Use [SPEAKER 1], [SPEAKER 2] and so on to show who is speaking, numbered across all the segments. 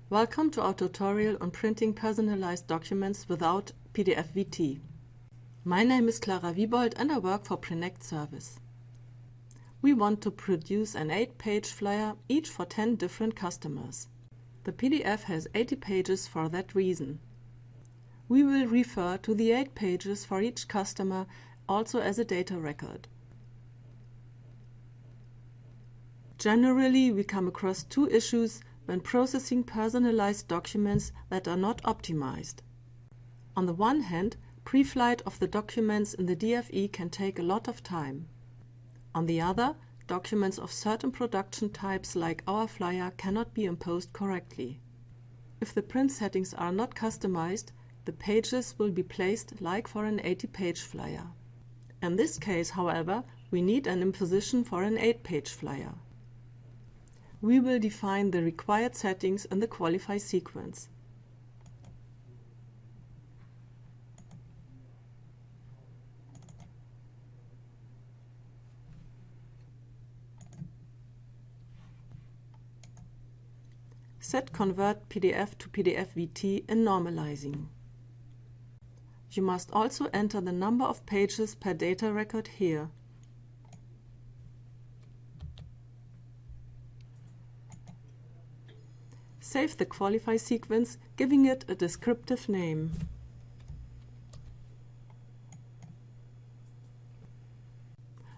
[SPEAKER 1] Welcome to our tutorial on printing personalized documents without PDF VT. My name is Clara Wiebold and I work for Prinect Service. We want to produce an 8-page flyer, each for 10 different customers. The PDF has 80 pages for that reason. We will refer to the 8 pages for each customer also as a data record. Generally, we come across two issues when processing personalized documents that are not optimized. On the one hand, pre-flight of the documents in the DFE can take a lot of time. On the other, documents of certain production types like our flyer cannot be imposed correctly. If the print settings are not customized, the pages will be placed like for an 80-page flyer. In this case, however, we need an imposition for an 8-page flyer. We will define the required settings in the qualify sequence. Set Convert PDF to PDF VT in normalizing. You must also enter the number of pages per data record here. Save the qualify sequence, giving it a descriptive name.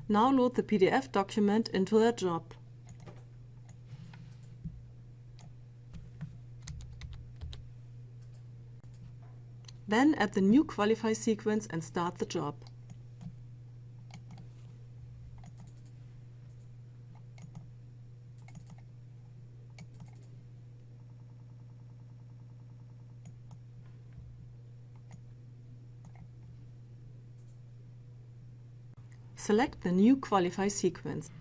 [SPEAKER 1] Now load the PDF document into the job. Then add the new qualify sequence and start the job. Select the new qualify sequence.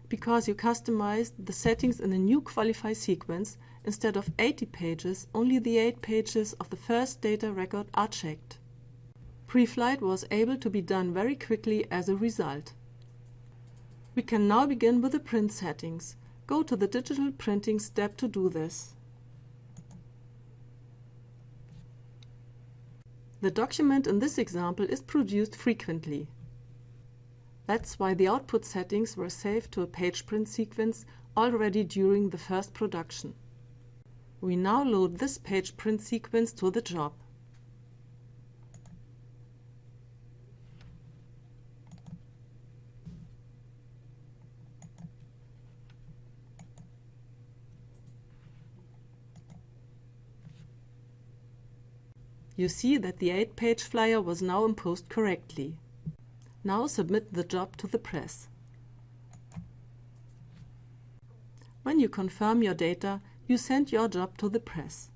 [SPEAKER 1] Because you customized the settings in the new qualify sequence, instead of 80 pages, only the 8 pages of the first data record are checked. Pre-flight was able to be done very quickly as a result. We can now begin with the print settings. Go to the digital printing step to do this. The document in this example is produced frequently. That's why the output settings were saved to a page print sequence already during the first production. We now load this page print sequence to the job. You see that the 8-page flyer was now imposed correctly. Now submit the job to the press. When you confirm your data, you send your job to the press.